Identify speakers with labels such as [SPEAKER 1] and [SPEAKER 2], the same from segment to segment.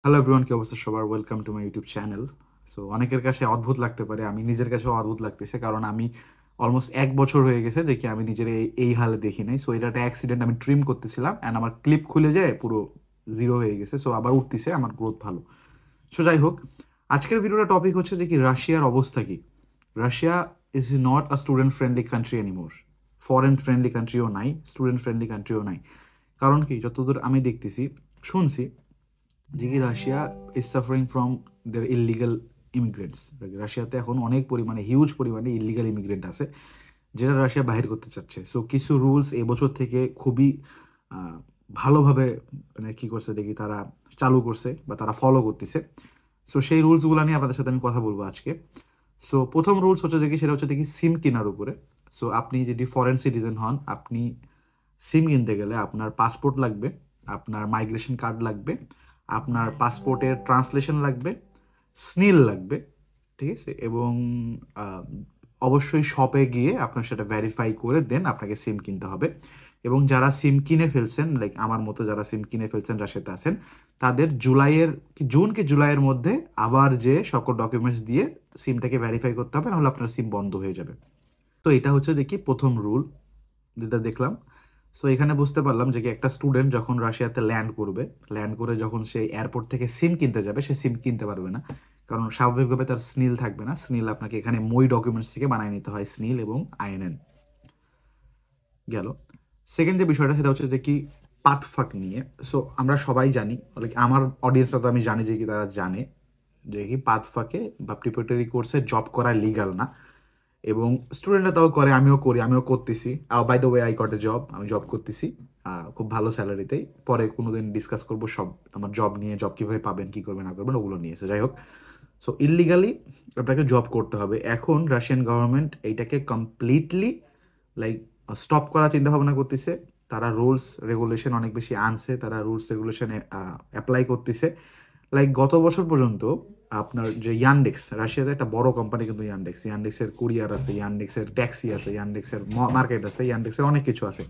[SPEAKER 1] Hello everyone, কি অবস্থা সবার? Welcome to my YouTube channel. So অনেকের কাছে অদ্ভুত লাগতে পারে, আমি নিজের কাছেও অদ্ভুত লাগতেছে, কারণ আমি অলমোস্ট 1 বছর হয়ে গেছে যে কি আমি নিজের এই হালে দেখি নাই। সো এটা একটা অ্যাক্সিডেন্ট, আমি ট্রিম করতেছিলাম অ্যান্ড আমার ক্লিপ খুলে যায়, পুরো জিরো হয়ে গেছে। সো আবার উঠতেছে, আমার গ্রোথ ভালো। সো যাই হোক, আজকের ভিডিওটা টপিক হচ্ছে যে কি রাশিয়ার অবস্থা কি। Russia is not a student friendly country anymore. Foreign friendly কান্ট্রিও নাই, স্টুডেন্ট ফ্রেন্ডলি কান্ট্রিও নাই। কারণ কি, যতদূর আমি দেখতেছি, শুনছি যে কি Russia is suffering from their illegal immigrants. রাশিয়াতে এখন অনেক পরিমাণে, হিউজ পরিমাণে ইলিগাল ইমিগ্রেন্ট আছে, যেটা রাশিয়া বাহির করতে চাচ্ছে। সো কিছু রুলস এবছর থেকে খুবই আহ, ভালোভাবে, মানে কি করছে দেখি তারা চালু করছে বা তারা ফলো করতেছে। সো সেই রুলসগুলো নিয়ে আপনাদের সাথে আমি কথা বলবো আজকে। সো প্রথম রুলস হচ্ছে দেখি, সেটা হচ্ছে দেখি সিম কেনার উপরে। সো আপনি যদি ফরেন সিটিজেন হন, আপনি সিম কিনতে গেলে আপনার পাসপোর্ট লাগবে, আপনার মাইগ্রেশন কার্ড লাগবে, আপনার পাসপোর্টের ট্রান্সলেশন লাগবে, স্নিল লাগবে, ঠিক আছে? এবং আহ, অবশ্যই শপে গিয়ে আপনার সেটা ভেরিফাই করে দেন আপনাকে সিম কিনতে হবে। এবং যারা সিম কিনে ফেলছেন, লাইক আমার মতো যারা সিম কিনে ফেলছেন, রাশিয়াতে আছেন, তাদের জুন কি জুলাইয়ের মধ্যে আবার যে সকল ডকুমেন্টস দিয়ে সিমটাকে ভেরিফাই করতে হবে, নাহলে আপনার সিম বন্ধ হয়ে যাবে। তো এটা হচ্ছে দেখি প্রথম রুল যেটা দেখলাম। সো এখানে বুঝতে পারলাম যে কি একটা স্টুডেন্ট যখন রাশিয়াতে ল্যান্ড করবে, ল্যান্ড করে যখন সে এয়ারপোর্ট থেকে সিম কিনতে যাবে, সে সিম কিনতে পারবে না, কারণ স্বাভাবিকভাবে তার স্নিল থাকবে না। স্নিল আপনাকে এখানে মই ডকুমেন্টস থেকে বানিয়ে নিতে হয়, স্নিল এবং আইএনএন। গেল। সেকেন্ড যে বিষয়টা, সেটা হচ্ছে যে কি পাতফাক নিয়ে। সো আমরা সবাই জানি, লাইক আমার অডিয়েন্সরা তো আমি জানি যে কি তারা জানে যে কি পাতফাকে বা প্রিপারেটরি কোর্সে জব করা লিগাল না। এবং স্টুডেন্টরা তাও করে, আমিও করি, আমিও করতেছি। By the way, I got a job, আমি জব করতেছি খুব ভালো স্যালারিতেই। পরে কোনোদিন ডিসকাস করবো সব আমার জব নিয়ে, জব কিভাবে পাবেন, কি করবেন না করবেন, ওগুলো নিয়ে এসে। যাই হোক, সো ইললিগালি আপনাকে জব করতে হবে। এখন রাশিয়ান গভর্নমেন্ট এইটাকে কমপ্লিটলি লাইক স্টপ করার চিন্তা ভাবনা করতেছে। তারা রুলস রেগুলেশন অনেক বেশি আনছে, তারা রুলস রেগুলেশন অ্যাপ্লাই করতেছে। লাইক গত বছর পর্যন্ত আপনার যে ইয়ান্ডেক্স, রাশিয়াতে একটা বড় কোম্পানি কিন্তু ইয়ান্ডেক্স, ইয়ান্ডেক্সের কুরিয়ার আছে, ইয়ান্ডেক্সের ট্যাক্সি আছে, ইয়ান্ডেক্সের মার্কেট আছে, ইয়ান্ডেক্সের অনেক কিছু আছে।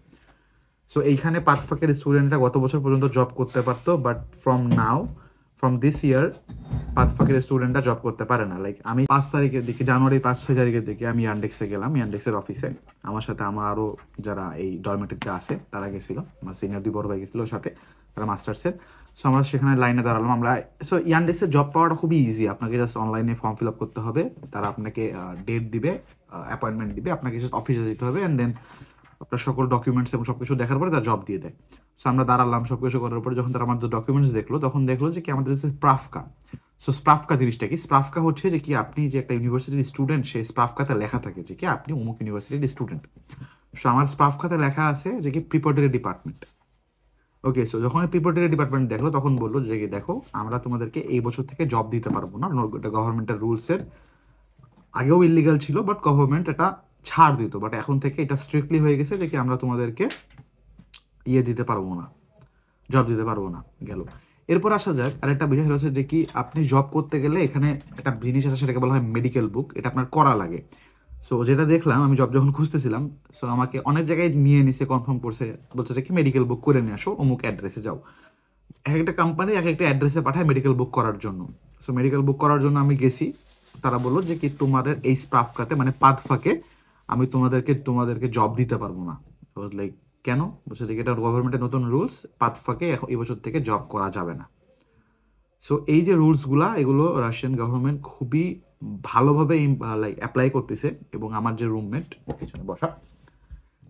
[SPEAKER 1] সো এইখানে পাঁচফাঁকের স্টুডেন্টরা গত বছর পর্যন্ত জব করতে পারতো, বাট ফ্রম দিস ইয়ার পাঁচফাঁকের স্টুডেন্টরা জব করতে পারে না। লাইক আমি 5 তারিখের দিকে, জানুয়ারি 5-6 তারিখের দিকে আমি ইয়ান্ডেক্সে গেলাম, ইয়ান্ডেক্সের অফিসে। আমার সাথে আমার আরো যারা এই ডরমেটরিতে আছে তারা গেছিল, আমার সিনিয়র 2 বড় ভাই গেছিল সাথে, তারা মাস্টার্সের। সো আমরা সেখানে লাইনে দাঁড়ালাম আমরা। সো ইয়ান্ডেক্সের জব পাওয়াটা খুবই ইজি, আপনাকে জাস্ট অনলাইনে ফর্ম ফিল আপ করতে হবে, তারা আপনাকে ডেট দিবে, অ্যাপয়েন্টমেন্ট দিবে, আপনাকে জাস্ট অফিসে যেতে হবে, অ্যান্ড দেন আপনার সকল ডকুমেন্টস এবং সবকিছু দেখার পরে তারা জব দিয়ে দেয়। সো আমরা দাঁড়ালাম, সবকিছু করার পরে যখন তারা আমাদের ডকুমেন্টস দেখলো, তখন দেখলো যে কি আমাদের স্প্রাফকা। সো স্প্রাফকা জিনিসটা কি? স্প্রাফকা হচ্ছে যে কি, আপনি যে একটা ইউনিভার্সিটির স্টুডেন্ট, সেই স্প্রাফকাতে লেখা থাকে যে কি আপনি অমুক ইউনিভার্সিটির স্টুডেন্ট। সো আমার স্প্রাফকাতে লেখা আছে যে কি প্রিপারেটরি ডিপার্টমেন্ট। ওকে, সো যখন প্রিপারেটরি ডিপার্টমেন্ট দেখলো, তখন বললো যে কি দেখো, আমরা তোমাদেরকে এই বছর থেকে জব দিতে পারবো না, এটা গভর্নমেন্টের রুলসের। আগেও ইলিগাল ছিল, বাট গভর্নমেন্ট এটা ছাড় দিত, বাট এখন থেকে এটা স্ট্রিক্টলি হয়ে গেছে যে কি আমরা তোমাদেরকে দিতে পারবো না, জব দিতে পারবো না। গেল। এরপর আসা যাক আরেকটা বিষয়, সেটা হচ্ছে যে কি আপনি জব করতে গেলে এখানে একটা জিনিস আছে, সেটাকে বলা হয় মেডিকেল বুক, এটা আপনার করা লাগে। সো যেটা দেখলাম, আমি জব যখন খুঁজতেছিলাম, সো আমাকে অনেক জায়গায় নিয়ে নিছে, কনফার্ম করছে, বলছে যে কি মেডিকেল বুক করে নিয়ে আসো, অমুক অ্যাড্রেসে যাও। এক একটা কোম্পানি এক একটা অ্যাড্রেসে পাঠায় মেডিকেল বুক করার জন্য। সো মেডিকেল বুক করার জন্য আমি গেছি, তারা বললো যে কি তোমাদের এই স্প্রাফকাতে, মানে পাদফাকে আমি তোমাদেরকে জব দিতে পারবো না। লাইক কেন? বলছে যে এটা গভর্নমেন্টের নতুন রুলস, পাদফাকে এখন এই বছর থেকে জব করা যাবে না। সো এই যে রুলসগুলা, এগুলো রাশিয়ান গভর্নমেন্ট খুবই ভালোভাবে লাইক অ্যাপ্লাই করতেছে। এবং আমার যে রুমমেট পিছনে বসা,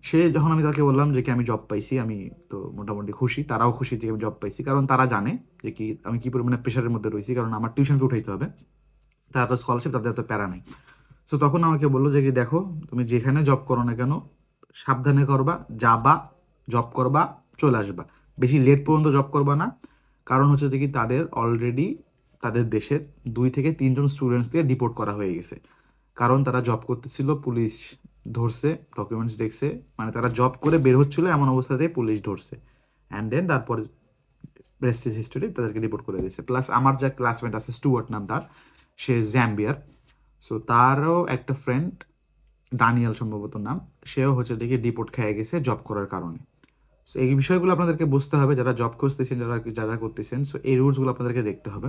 [SPEAKER 1] সে যখন আমি তাকে বললাম যে কি আমি জব পাইছি, আমি তো মোটামুটি খুশি, তারাও খুশি যে আমি জব পাইছি, কারণ তারা জানে যে কি আমি কি পরিমাণে প্রেশারের মধ্যে রয়েছি, কারণ আমার টিউশন ফি উঠাইতে হবে, তারা তো স্কলারশিপ, তাদের এত প্যারা নাই। সো তখন আমাকে বললো যে কি দেখো, তুমি যেখানে জব করো না কেন, সাবধানে করবা, যাবা, জব করবা, চলে আসবা, বেশি লেট পর্যন্ত জব করবা না। কারণ হচ্ছে যে কি তাদের অলরেডি তাদের দেশের 2 থেকে 3 জন স্টুডেন্টসকে ডিপোর্ট করা হয়ে গেছে, কারণ তারা জব করতেছিল, পুলিশ ধরছে, ডকুমেন্টস দেখছে, মানে তারা জব করে বের হচ্ছিল এমন অবস্থাতে পুলিশ ধরছে, অ্যান্ড দেন তারপরে রেস্ট ইজ হিস্টোরি, তাদেরকে রিপোর্ট করে দিয়েছে। প্লাস আমার যা ক্লাসমেট আছে, স্টুয়ার্ট নাম তার, সে জ্যাম্বিয়ার। সো তারও একটা ফ্রেন্ড, দানিয়াল সম্ভবত নাম, সেও হচ্ছে দেখি ডিপোর্ট খেয়ে গেছে জব করার কারণে। সো এই বিষয়গুলো আপনাদেরকে বুঝতে হবে, যারা জব খুঁজতেছেন, যারা যারা করতেছেন। সো এই রুলসগুলো আপনাদেরকে দেখতে হবে।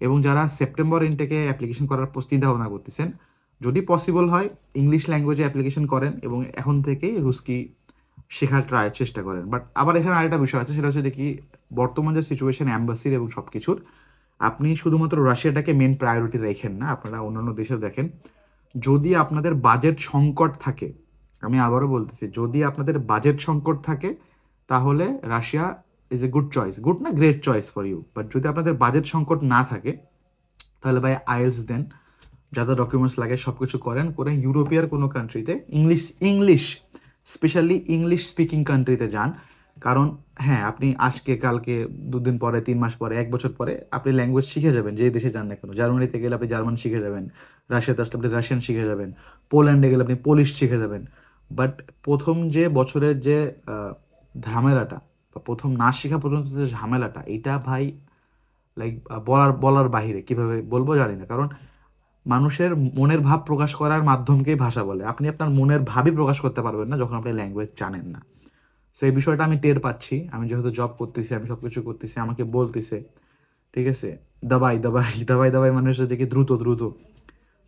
[SPEAKER 1] এবং যারা সেপ্টেম্বর ইনটেকে অ্যাপ্লিকেশন করার চিন্তা ভাবনা করতেছেন, যদি পসিবল হয় ইংলিশ ল্যাঙ্গুয়েজে অ্যাপ্লিকেশন করেন এবং এখন থেকেই রুস্কি শেখার চেষ্টা করেন। বাট আবার এখানে আরেকটা বিষয় আছে, সেটা হচ্ছে দেখি বর্তমান যে সিচুয়েশন অ্যাম্বাসির এবং সব কিছুর, আপনি শুধুমাত্র রাশিয়াটাকে মেন প্রায়োরিটি রেখেন না, আপনারা অন্যান্য দেশেও দেখেন। যদি আপনাদের বাজেট সংকট থাকে, আমি আবারও বলতেছি, যদি আপনাদের বাজেট সংকট থাকে তাহলে Russia is a good choice, good না great choice for you. But যদি আপনাদের বাজেট সংকট না থাকে তাহলে ভাই আইএলস দেন, যা যা ডকুমেন্টস লাগে সব কিছু করেন, করে ইউরোপিয়ার কোনো কান্ট্রিতে ইংলিশ স্পেশালি ইংলিশ স্পিকিং কান্ট্রিতে যান। কারণ হ্যাঁ, আপনি আজকে কালকে 2 দিন পরে 3 মাস পরে 1 বছর পরে আপনি ল্যাঙ্গুয়েজ শিখে যাবেন, যে দেশে যান না কেন। জার্মানিতে গেলে আপনি জার্মান শিখে যাবেন, রাশিয়াতে আসলে আপনি রাশিয়ান শিখে যাবেন, পোল্যান্ডে গেলে আপনি পোলিশ শিখে যাবেন। বাট প্রথম যে বছরের যে ঝামেলাটা, বা প্রথম না শেখা পর্যন্ত যে ঝামেলাটা, এটা ভাই লাইক বলার বাহিরে, কিভাবে বলবো জানি না। কারণ মানুষের মনের ভাব প্রকাশ করার মাধ্যমকেই ভাষা বলে। আপনি আপনার মনের ভাবই প্রকাশ করতে পারবেন না যখন আপনি ল্যাঙ্গুয়েজ জানেন না। সো এই বিষয়টা আমি টের পাচ্ছি, আমি যেহেতু জব করতেছি, আমি সবকিছু করতেছি, আমাকে বলতেছে, ঠিক আছে, দাবাই দাবাই দাবাই দাবাই, মানে হচ্ছে যে কি দ্রুত দ্রুত।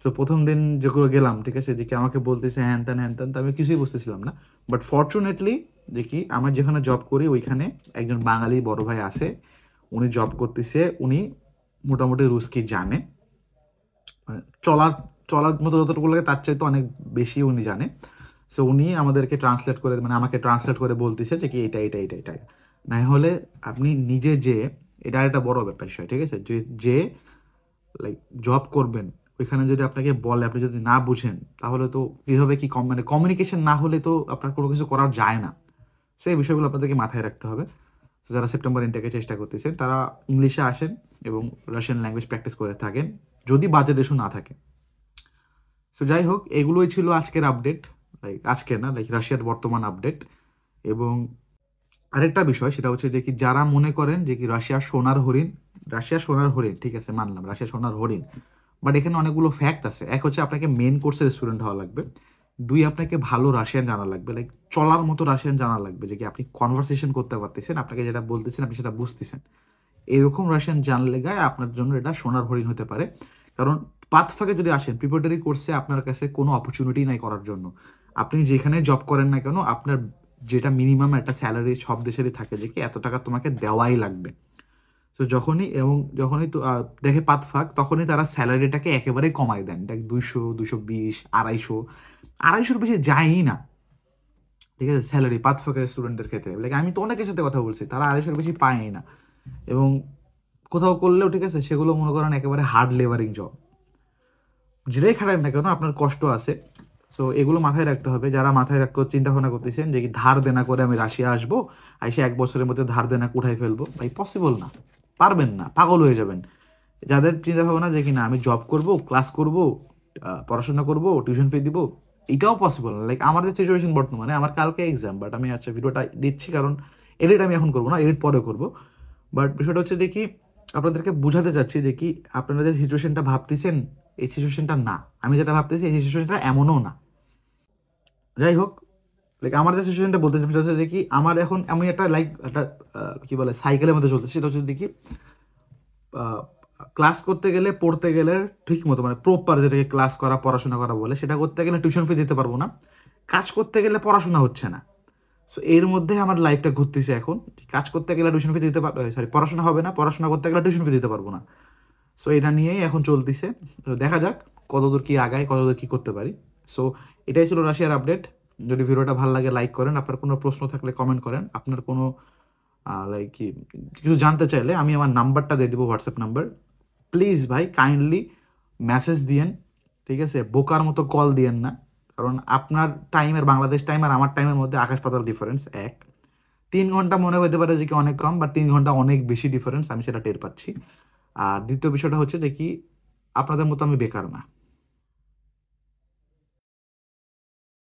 [SPEAKER 1] তো প্রথম দিন যেগুলো গেলাম, ঠিক আছে, যে কি আমাকে বলতেছে হ্যান ত্যান, তো আমি কিছুই বুঝতেছিলাম না। বাট ফর্চুনেটলি যে কি আমার যেখানে জব করি ওইখানে একজন বাঙালি বড় ভাই আছে, উনি জব করতেছে, উনি মোটামুটি রুস্কি জানে, মানে চলার চলার মতো যতটুকু লাগে তার চাইতে অনেক বেশি উনি জানে। সো উনি আমাদেরকে ট্রান্সলেট করে, মানে আমাকে ট্রান্সলেট করে বলতেছে যে কি এটা এটা এটা এটা। না হলে আপনি নিজে যে, এটা একটা বড় ব্যাপার বিষয়, ঠিক আছে, যে লাইক জব করবেন ওইখানে যদি আপনাকে বলে, আপনি যদি না বুঝেন তাহলে তো কিভাবে কি মানে কমিউনিকেশন না হলে তো আপনার কোনো কিছু করা যায় না। সেই বিষয়গুলো আপনাদেরকে মাথায় রাখতে হবে। So, যারা সেপ্টেম্বর ইনটেকে চেষ্টা করতেছেন তারা ইংলিশে আসেন এবং রাশিয়ান ল্যাঙ্গুয়েজ প্র্যাকটিস করে থাকেন, যদি বাজেট ইস্যু না থাকে। সো যাই হোক, এগুলোই ছিল আজকের আপডেট, লাইক আজকে না, লাইক রাশিয়ার বর্তমান আপডেট। এবং আরেকটা বিষয়, সেটা হচ্ছে যে কি যারা মনে করেন যে কি রাশিয়া সোনার হরিণ, রাশিয়া সোনার হরিণ, ঠিক আছে, মানলাম রাশিয়া সোনার হরিণ, বাট এখানে অনেকগুলো ফ্যাক্ট আছে। এক হচ্ছে আপনাকে মেন কোর্সের স্টুডেন্ট হওয়া লাগবে, 2 আপনাকে ভালো রাশিয়ান জানা লাগবে, লাইক চলার মতো রাশিয়ান জানা লাগবে, যে কি আপনি কনভারসেশন করতে পারতেছেন, আপনাকে যেটা বলতেছেন আপনি সেটা বুঝতেছেন। এরকম রাশিয়ান জানলে গায়ে আপনার জন্য এটা সোনার হরিণ হতে পারে। কারণ পাথ ফাঁকে যদি আসেন, প্রিপারেটরি কোর্সে আপনার কাছে কোনো অপরচুনিটি নাই করার জন্য। আপনি যেখানে জব করেন না কেন, আপনার যেটা মিনিমাম একটা স্যালারি সব দেশেরই থাকে, যে কি এত টাকা তোমাকে দেওয়াই লাগবে। তো যখনই তো দেখে পাত ফাঁক, তখনই তারা স্যালারিটাকে একেবারে কমাই দেন, দেখ 200, 220, 250, 250-র বেশি যায়ই না, ঠিক আছে, স্যালারি পাত ফাঁকের স্টুডেন্টদের ক্ষেত্রে। লাইক আমি তো অনেকের সাথে কথা বলছি, তারা 250-র বেশি পায়ই না। এবং কোথাও করলেও, ঠিক আছে, সেগুলো মনে করেন একেবারে হার্ড লেবারিং জব, যেটাই খারাপ না কেন আপনার কষ্ট আছে। সো এগুলো মাথায় রাখতে হবে। যারা মাথায় রাখতে চিন্তা ভাবনা করতেছেন যে কি ধার দেনা করে আমি রাশিয়া আসবো, এসে 1 বছরের মধ্যে ধার দেনা উঠাই ফেলবো, ভাই পসিবল না, পারবেন না, পাগল হয়ে যাবেন। যাদের চিন্তা ভাবনা যে কিনা আমি জব করব, ক্লাস করব, পড়াশোনা করব, টিউশন ফি দিব, এটাও পসিবল না। লাইক আমাদের সিচুয়েশন বর্তমানে, আমার কালকে এক্সাম, বাট আমি আচ্ছা ভিডিওটা দিচ্ছি কারণ এডিট আমি এখন করবো না, এডিট পরে করবো। বাট বিষয়টা হচ্ছে দেখি আপনাদেরকে বুঝাতে চাচ্ছি যে কি আপনারা যে সিচুয়েশনটা ভাবতেছেন এই সিচুয়েশনটা না, আমি যেটা ভাবতেছি এই সিচুয়েশনটা এমনও না। যাই হোক, লাইক আমার যে সিচুয়েশনটা বলতেছি সেটা হচ্ছে যে কি আমার এখন আমি একটা লাইক একটা কি বলে সাইকেলের মধ্যে চলতেছি। সেটা হচ্ছে দেখি ক্লাস করতে গেলে, পড়তে গেলে ঠিক মতো, মানে প্রপার যেটাকে ক্লাস করা পড়াশোনা করা বলে, সেটা করতে গেলে টিউশন ফি দিতে পারবো না। কাজ করতে গেলে পড়াশোনা হচ্ছে না। সো এর মধ্যে আমার লাইফটা ঘুরতেছে এখন। কাজ করতে গেলে টিউশন ফি দিতে পারবো, সরি পড়াশোনা হবে না, পড়াশোনা করতে গেলে টিউশন ফি দিতে পারবো না। সো এটা নিয়েই এখন চলতেছে। তো দেখা যাক কতদূর কি আগায়, কতদূর কি করতে পারি। সো এটাই ছিল রাশিয়ার আপডেট। যদি ভিডিওটা ভালো লাগে লাইক করেন, আপনার কোনো প্রশ্ন থাকলে কমেন্ট করেন, আপনার কোনো লাইক কি কিছু জানতে চাইলে আমি আমার নাম্বারটা দিয়ে দেবো, হোয়াটসঅ্যাপ নাম্বার। প্লিজ ভাই কাইন্ডলি মেসেজ দিয়েন, ঠিক আছে, বোকার মতো কল দিয়েন না। কারণ আপনার টাইমের, বাংলাদেশ টাইম আর আমার টাইমের মধ্যে আকাশ পাতাল ডিফারেন্স। 3 ঘন্টা মনে হতে পারে যে কি অনেক কম, বা 3 ঘন্টা অনেক বেশি ডিফারেন্স, আমি সেটা টের পাচ্ছি। আর দ্বিতীয় বিষয়টা হচ্ছে যে কি আপনাদের মতো আমি বেকার না।